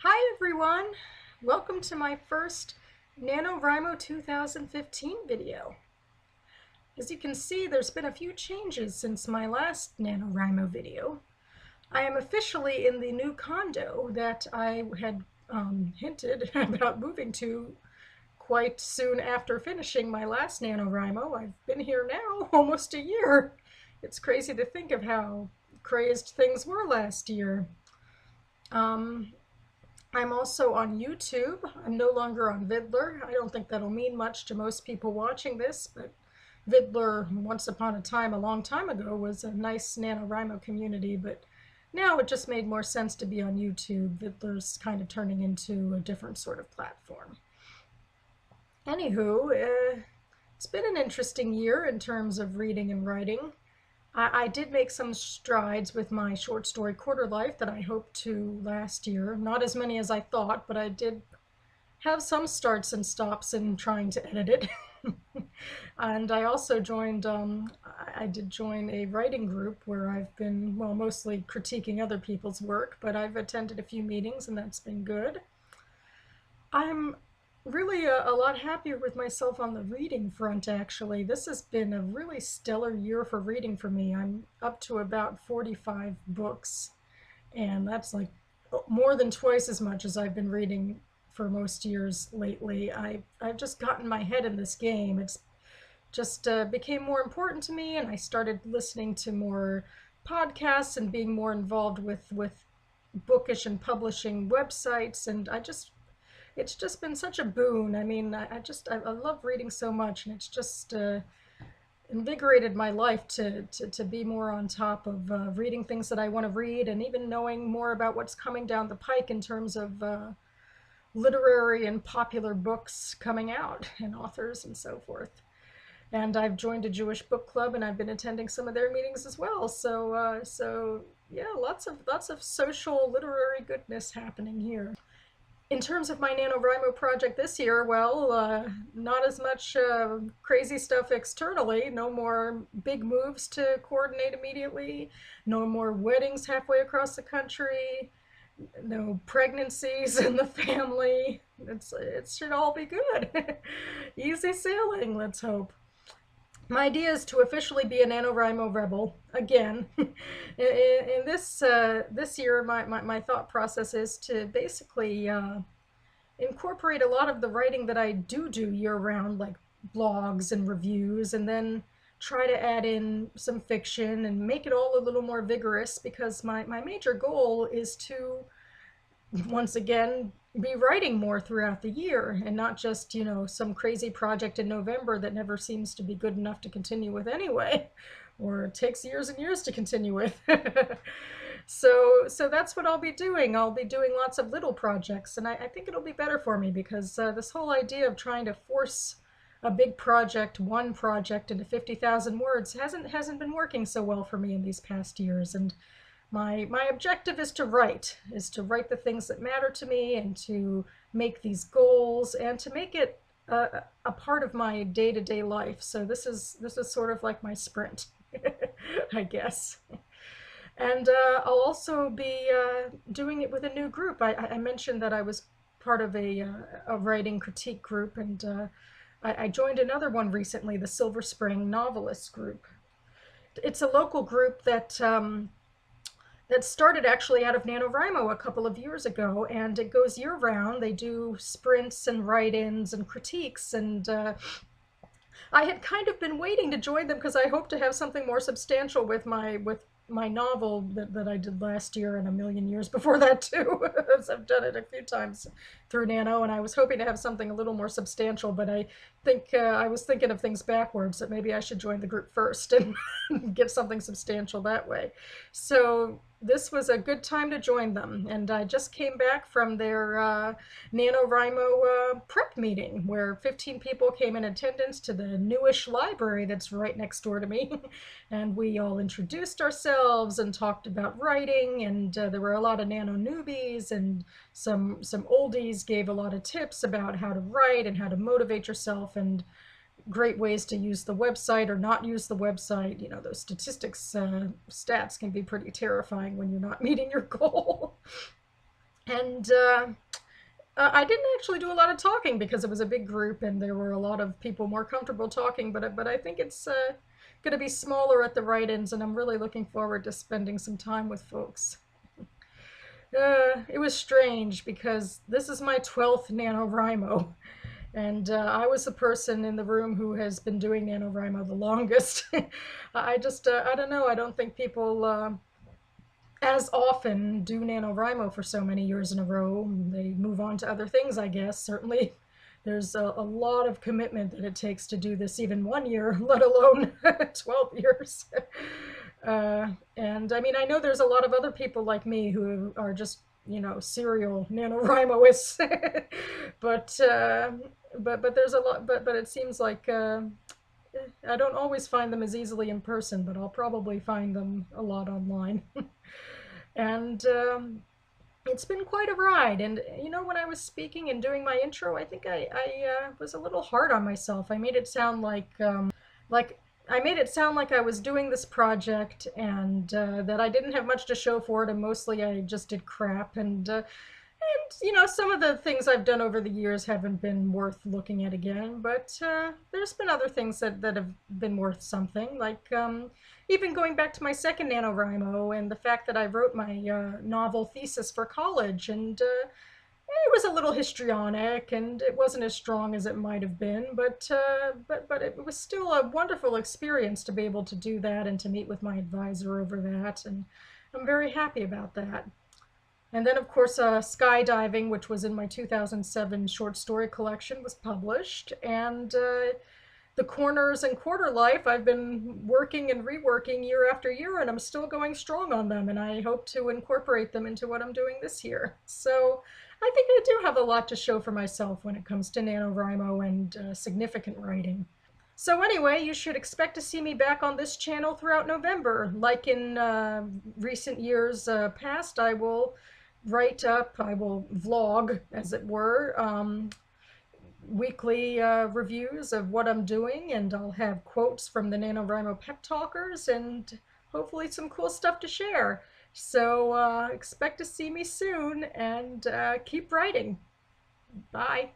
Hi everyone! Welcome to my first NaNoWriMo 2015 video. As you can see, there's been a few changes since my last NaNoWriMo video. I am officially in the new condo that I had hinted about moving to quite soon after finishing my last NaNoWriMo. I've been here now almost a year. It's crazy to think of how crazed things were last year. I'm also on YouTube. I'm no longer on Vidler. I don't think that'll mean much to most people watching this, but Vidler, once upon a time, a long time ago, was a nice NaNoWriMo community, but now it just made more sense to be on YouTube. Vidler's kind of turning into a different sort of platform. Anywho, it's been an interesting year in terms of reading and writing. I did make some strides with my short story Quarter Life that I hoped to last year. Not as many as I thought, but I did have some starts and stops in trying to edit it. And I also joined, I did join a writing group where I've been, well, mostly critiquing other people's work, but I've attended a few meetings and that's been good. I'm really a lot happier with myself on the reading front, actually. This has been a really stellar year for reading for me. I'm up to about 45 books, and that's like more than twice as much as I've been reading for most years lately. I've just gotten my head in this game. It's just became more important to me, and I started listening to more podcasts and being more involved with bookish and publishing websites, and it's just been such a boon. I mean, I love reading so much, and it's just invigorated my life to be more on top of reading things that I want to read, and even knowing more about what's coming down the pike in terms of literary and popular books coming out and authors and so forth. And I've joined a Jewish book club, and I've been attending some of their meetings as well. So yeah, lots of social literary goodness happening here. In terms of my NaNoWriMo project this year, well, not as much crazy stuff externally. No more big moves to coordinate immediately. No more weddings halfway across the country. No pregnancies in the family. It should all be good. Easy sailing, let's hope. My idea is to officially be a NaNoWriMo rebel again. in this year, my thought process is to basically incorporate a lot of the writing that I do year-round, like blogs and reviews, and then try to add in some fiction and make it all a little more vigorous, because my major goal is to, once again, be writing more throughout the year, and not just, you know, some crazy project in November that never seems to be good enough to continue with anyway, or it takes years and years to continue with. So that's what I'll be doing. I'll be doing lots of little projects, and I think it'll be better for me, because this whole idea of trying to force a big project, one project, into 50,000 words hasn't been working so well for me in these past years. And my objective is to write the things that matter to me, and to make these goals, and to make it a part of my day-to-day life. So this is sort of like my sprint, I guess. And I'll also be doing it with a new group. I mentioned that I was part of a writing critique group, and I joined another one recently, the Silver Spring Novelists group. It's a local group that that started actually out of NaNoWriMo a couple of years ago, and it goes year-round. They do sprints and write-ins and critiques, and I had kind of been waiting to join them because I hope to have something more substantial with my novel that I did last year, and a million years before that too. I've done it a few times through Nano, and I was hoping to have something a little more substantial, but I think I was thinking of things backwards, that maybe I should join the group first and get something substantial that way. So this was a good time to join them, and I just came back from their NaNoWriMo prep meeting, where 15 people came in attendance to the newish library that's right next door to me, and we all introduced ourselves and talked about writing, and there were a lot of Nano newbies, and some oldies gave a lot of tips about how to write and how to motivate yourself, and great ways to use the website or not use the website. You know, those statistics, stats can be pretty terrifying when you're not meeting your goal. And I didn't actually do a lot of talking because it was a big group and there were a lot of people more comfortable talking, but I think it's going to be smaller at the write-ins, and I'm really looking forward to spending some time with folks. It was strange because this is my 12th NaNoWriMo, and I was the person in the room who has been doing NaNoWriMo the longest. I don't know, I don't think people as often do NaNoWriMo for so many years in a row. They move on to other things, I guess. Certainly, there's a lot of commitment that it takes to do this even 1 year, let alone 12 years. And I mean, I know there's a lot of other people like me who are just, serial NaNoWriMoists, but but there's a lot, but it seems like I don't always find them as easily in person, but I'll probably find them a lot online. And it's been quite a ride. And when I was speaking and doing my intro, I think I was a little hard on myself. I made it sound like I made it sound like I was doing this project and that I didn't have much to show for it, and mostly I just did crap. And some of the things I've done over the years haven't been worth looking at again, but there's been other things that have been worth something, like even going back to my second NaNoWriMo and the fact that I wrote my novel thesis for college, and it was a little histrionic and it wasn't as strong as it might have been, but it was still a wonderful experience to be able to do that and to meet with my advisor over that, and I'm very happy about that. And then, of course, Skydiving, which was in my 2007 short story collection, was published. And The Corners and Quarter Life, I've been working and reworking year after year, and I'm still going strong on them. And I hope to incorporate them into what I'm doing this year. So I think I do have a lot to show for myself when it comes to NaNoWriMo and significant writing. So anyway, you should expect to see me back on this channel throughout November. Like in recent years past, I will I will vlog, as it were, weekly reviews of what I'm doing, and I'll have quotes from the NaNoWriMo pep talkers and hopefully some cool stuff to share. So expect to see me soon, and keep writing. Bye.